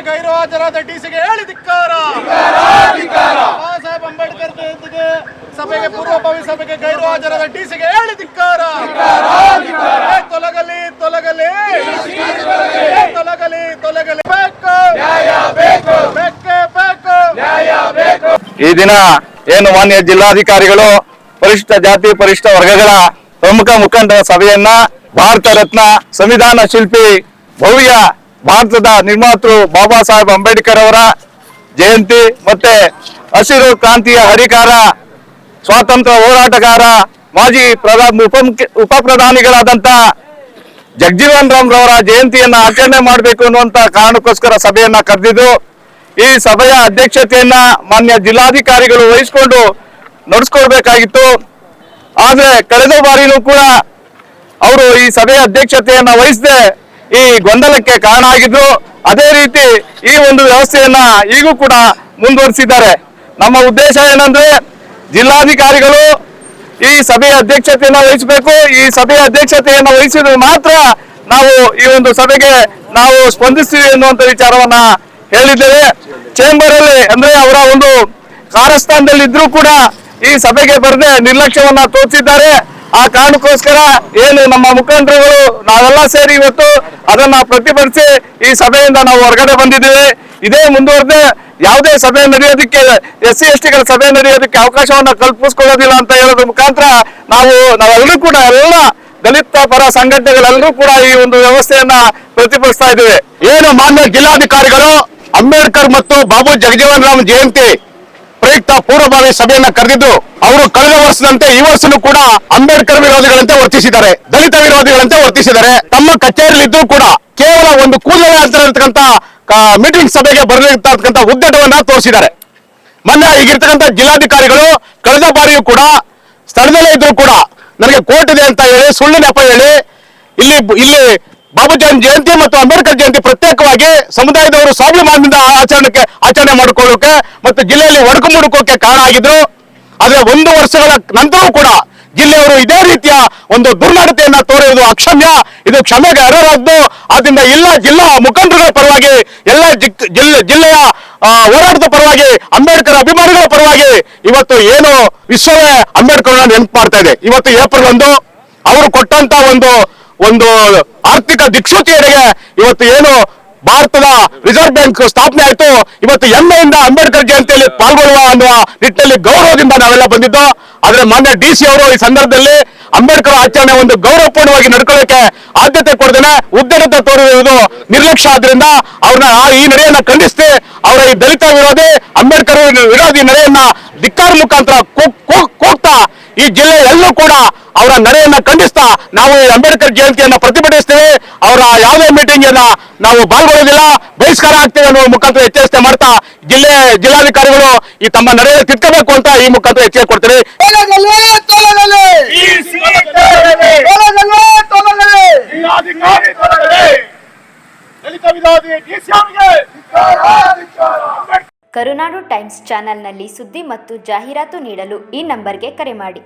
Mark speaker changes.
Speaker 1: ಗೈರು ಹಾಜರಾದ ಡಿಸಿಗೆ ಹೇಳಿ ಧಿಕ್ಕಾರ. ಬಾಬಾ ಸಾಹೇಬ್ ಅಂಬೇಡ್ಕರ್ ಜಯಂತಿಗೆ ಸಭೆಗೆ ಪೂರ್ವಭಾವಿ ಸಭೆಗೆ ಗೈರು ಹಾಜರಾದ ಡಿಸಿಗೆ ಹೇಳಿ ಧಿಕ್ಕಾರ. ತೊಲಗಲಿ ತೊಲಗಲಿ ತೊಲಗಲಿ ತೊಲಗಲಿ ಬೇಕು ಬೇಕೇ ಬೇಕು.
Speaker 2: ಈ ದಿನ ಏನು ಮಾನ್ಯ ಜಿಲ್ಲಾಧಿಕಾರಿಗಳು ಪರಿಶಿಷ್ಟ ಜಾತಿ ಪರಿಶಿಷ್ಟ ವರ್ಗಗಳ ಪ್ರಮುಖ ಮುಖಂಡರ ಸಭೆಯನ್ನ ಭಾರತ ರತ್ನ ಸಂವಿಧಾನ ಶಿಲ್ಪಿ ಭವ್ಯ ಭಾರತದ ನಿರ್ಮಾತೃ ಬಾಬಾ ಸಾಹೇಬ್ ಅಂಬೇಡ್ಕರ್ ಅವರ ಜಯಂತಿ ಮತ್ತೆ ಹಸಿರು ಕ್ರಾಂತಿಯ ಹರಿಕಾರ ಸ್ವಾತಂತ್ರ್ಯ ಹೋರಾಟಗಾರ ಮಾಜಿ ಉಪ ಪ್ರಧಾನಿಗಳಾದಂತ ಜಗಜೀವನ್ ರಾಮ್ ರವರ ಜಯಂತಿಯನ್ನ ಆಚರಣೆ ಮಾಡಬೇಕು ಅನ್ನುವಂತ ಕಾರಣಕ್ಕೋಸ್ಕರ ಸಭೆಯನ್ನ ಕರೆದಿದ್ದು, ಈ ಸಭೆಯ ಅಧ್ಯಕ್ಷತೆಯನ್ನ ಮಾನ್ಯ ಜಿಲ್ಲಾಧಿಕಾರಿಗಳು ವಹಿಸಿಕೊಂಡು ನಡೆಸ್ಕೊಳ್ಬೇಕಾಗಿತ್ತು. ಆದ್ರೆ ಕಳೆದ ಬಾರಿನೂ ಕೂಡ ಅವರು ಈ ಸಭೆಯ ಅಧ್ಯಕ್ಷತೆಯನ್ನ ವಹಿಸದೆ ಈ ಗೊಂದಲಕ್ಕೆ ಕಾರಣ ಆಗಿದ್ರು. ಅದೇ ರೀತಿ ಈ ಒಂದು ವ್ಯವಸ್ಥೆಯನ್ನ ಈಗೂ ಕೂಡ ಮುಂದುವರಿಸಿದ್ದಾರೆ. ನಮ್ಮ ಉದ್ದೇಶ ಏನಂದ್ರೆ ಜಿಲ್ಲಾಧಿಕಾರಿಗಳು ಈ ಸಭೆಯ ಅಧ್ಯಕ್ಷತೆಯನ್ನ ವಹಿಸಬೇಕು. ಈ ಸಭೆಯ ಅಧ್ಯಕ್ಷತೆಯನ್ನ ವಹಿಸಿದ್ರೆ ಮಾತ್ರ ನಾವು ಈ ಒಂದು ಸಭೆಗೆ ನಾವು ಸ್ಪಂದಿಸ್ತೀವಿ ಎನ್ನುವಂತ ವಿಚಾರವನ್ನ ಹೇಳಿದ್ದೇವೆ. ಚೇಂಬರ್ ಅಲ್ಲಿ ಅಂದ್ರೆ ಅವರ ಒಂದು ಕಾರಸ್ಥಾನದಲ್ಲಿ ಇದ್ರೂ ಕೂಡ ಈ ಸಭೆಗೆ ಬರದೆ ನಿರ್ಲಕ್ಷ್ಯವನ್ನ ತೋರಿಸಿದ್ದಾರೆ. ಆ ಕಾರಣಕ್ಕೋಸ್ಕರ ಏನು ನಮ್ಮ ಮುಖಂಡರುಗಳು ನಾವೆಲ್ಲ ಸೇರಿ ಇವತ್ತು ಅದನ್ನ ಪ್ರತಿಭಟಿಸಿ ಈ ಸಭೆಯಿಂದ ನಾವು ಹೊರಗಡೆ ಬಂದಿದ್ದೇವೆ. ಇದೇ ಮುಂದುವರೆದೆ ಯಾವುದೇ ಸಭೆ ನಡೆಯೋದಕ್ಕೆ SC/STಗಳ ಸಭೆ ನಡೆಯೋದಕ್ಕೆ ಅವಕಾಶವನ್ನ ಕಲ್ಪಿಸ್ಕೊಳ್ಳೋದಿಲ್ಲ ಅಂತ ಹೇಳೋದ್ರ ಮುಖಾಂತರ ನಾವೆಲ್ಲರೂ ಕೂಡ ಎಲ್ಲ ದಲಿತ ಪರ ಸಂಘಟನೆಗಳೆಲ್ಲರೂ ಕೂಡ ಈ ಒಂದು ವ್ಯವಸ್ಥೆಯನ್ನ ಪ್ರತಿಭಟಿಸ್ತಾ ಇದ್ದೇವೆ.
Speaker 3: ಏನು ಮಾನ್ಯ ಜಿಲ್ಲಾಧಿಕಾರಿಗಳು ಅಂಬೇಡ್ಕರ್ ಮತ್ತು ಬಾಬು ಜಗಜೀವನ್ ರಾಮ್ ಜಯಂತಿ ಪ್ರಯುಕ್ತ ಪೂರ್ವಭಾವಿ ಸಭೆಯನ್ನ ಕರೆದಿದ್ದು, ಅವರು ಕಳೆದ ವರ್ಷದಂತೆ ಈ ವರ್ಷನೂ ಕೂಡ ಅಂಬೇಡ್ಕರ್ ವಿರೋಧಿಗಳಂತೆ ವರ್ತಿಸಿದ್ದಾರೆ, ದಲಿತ ವಿರೋಧಿಗಳಂತೆ ವರ್ತಿಸಿದ್ದಾರೆ. ತಮ್ಮ ಕಚೇರಿಯಲ್ಲಿದ್ದು ಕೂಡ ಕೇವಲ ಒಂದು ಕೂದಲ ಅಂತ ಇರತಕ್ಕಂತ ಮೀಟಿಂಗ್ ಸಭೆಗೆ ಬರಲಿರ್ತಕ್ಕಂಥ ಉದ್ದೇಶವನ್ನ ತೋರಿಸಿದ್ದಾರೆ. ಮೊನ್ನೆ ಈಗಿರ್ತಕ್ಕಂಥ ಜಿಲ್ಲಾಧಿಕಾರಿಗಳು ಕಳೆದ ಬಾರಿಯೂ ಕೂಡ ಸ್ಥಳದಲ್ಲೇ ಇದ್ರು ಕೂಡ ನನಗೆ ಕೋರ್ಟ್ ಇದೆ ಅಂತ ಹೇಳಿ ಸುಳ್ಳು ನೆಪ ಹೇಳಿ ಇಲ್ಲಿ ಬಾಬುಜಾನ್ ಜಯಂತಿ ಮತ್ತು ಅಂಬೇಡ್ಕರ್ ಜಯಂತಿ ಪ್ರತ್ಯೇಕವಾಗಿ ಸಮುದಾಯದವರು ಸ್ವಾಭಿಮಾನದಿಂದ ಆಚರಣೆ ಮಾಡಿಕೊಳ್ಳೋಕೆ ಮತ್ತು ಜಿಲ್ಲೆಯಲ್ಲಿ ಒಡಕು ಮುಡುಕೋಕೆ ಕಾರಣ ಆಗಿದ್ರು. ಆದ್ರೆ 1 ವರ್ಷಗಳ ನಂತರವೂ ಕೂಡ ಜಿಲ್ಲೆಯವರು ಇದೇ ರೀತಿಯ ಒಂದು ದುರ್ನಡತೆಯನ್ನ ತೋರುವುದು ಅಕ್ಷಮ್ಯ, ಇದು ಕ್ಷಮೆಗೆ ಅರ್ಹರಾದ್ದು. ಆದ್ರಿಂದ ಎಲ್ಲ ಜಿಲ್ಲಾ ಮುಖಂಡರುಗಳ ಪರವಾಗಿ, ಎಲ್ಲ ಜಿಲ್ಲೆಯ ಹೋರಾಟದ ಪರವಾಗಿ, ಅಂಬೇಡ್ಕರ್ ಅಭಿಮಾನಿಗಳ ಪರವಾಗಿ ಇವತ್ತು ಏನು ವಿಶ್ವವೇ ಅಂಬೇಡ್ಕರ್ ನೆನಪು ಮಾಡ್ತಾ ಇದೆ. ಇವತ್ತು ಏಪ್ರಿಲ್ 1 ಅವರು ಕೊಟ್ಟಂತ ಒಂದು ಆರ್ಥಿಕ ದಿಕ್ಸೂಚಿಯೆಡೆಗೆ ಇವತ್ತು ಏನು ಭಾರತದ ರಿಸರ್ವ್ ಬ್ಯಾಂಕ್ ಸ್ಥಾಪನೆ ಆಯಿತು. ಇವತ್ತು ಹೆಮ್ಮೆಯಿಂದ ಅಂಬೇಡ್ಕರ್ ಜಯಂತಿಯಲ್ಲಿ ಪಾಲ್ಗೊಳ್ಳುವ ಅನ್ನುವ ನಿಟ್ಟಿನಲ್ಲಿ ಗೌರವದಿಂದ ನಾವೆಲ್ಲ ಬಂದಿದ್ದು. ಆದ್ರೆ ಮಾನ್ಯ DC ಅವರು ಈ ಸಂದರ್ಭದಲ್ಲಿ ಅಂಬೇಡ್ಕರ್ ಆಚರಣೆ ಒಂದು ಗೌರವಪೂರ್ಣವಾಗಿ ನಡ್ಕೊಳ್ಳೋಕೆ ಆದ್ಯತೆ ಕೊಡದೇನೆ ಉದ್ದೇಶ ತೋರಿರುವುದು ನಿರ್ಲಕ್ಷ್ಯ ಆದ್ರಿಂದ ಅವ್ರನ್ನ ಈ ನಡೆಯನ್ನ ಖಂಡಿಸಿ ಅವರ ಈ ದಲಿತ ವಿರೋಧಿ ಅಂಬೇಡ್ಕರ್ ವಿರೋಧಿ ನಡೆಯನ್ನ ಧಿಕ್ಕಾರ ಮುಖಾಂತರ ಕೂಗ್ತಾ ಈ ಜಿಲ್ಲೆ ಎಲ್ಲೂ ಕೂಡ ಅವರ ನಡೆಯನ್ನ ಖಂಡಿಸ್ತಾ ನಾವು ಅಂಬೇಡ್ಕರ್ ಜಯಂತಿಯನ್ನ ಪ್ರತಿಭಟಿಸ್ತೇವೆ. ಅವರ ಯಾವುದೇ ಮೀಟಿಂಗ್ ನಾವು ಪಾಲ್ಗೊಳ್ಳೋದಿಲ್ಲ, ಬಹಿಷ್ಕಾರ ಆಗ್ತೇವೆ ಅನ್ನೋ ಮುಖಾಂತರ ಎಚ್ಚರಿಕೆ ಮಾಡ್ತಾ ಜಿಲ್ಲಾಧಿಕಾರಿಗಳು ಈ ತಮ್ಮ ನಡೆಯನ್ನು ತಿದ್ಕೋಬೇಕು ಅಂತ ಈ ಮುಖಾಂತರ ಎಚ್ಚರಿಕೆ ಕೊಡ್ತೇವೆ.
Speaker 4: ಕರುನಾಡು ಟೈಮ್ಸ್ ಚಾನೆಲ್ನಲ್ಲಿ ಸುದ್ದಿ ಮತ್ತು ಜಾಹೀರಾತು ನೀಡಲು ಈ ನಂಬರ್ಗೆ ಕರೆ ಮಾಡಿ.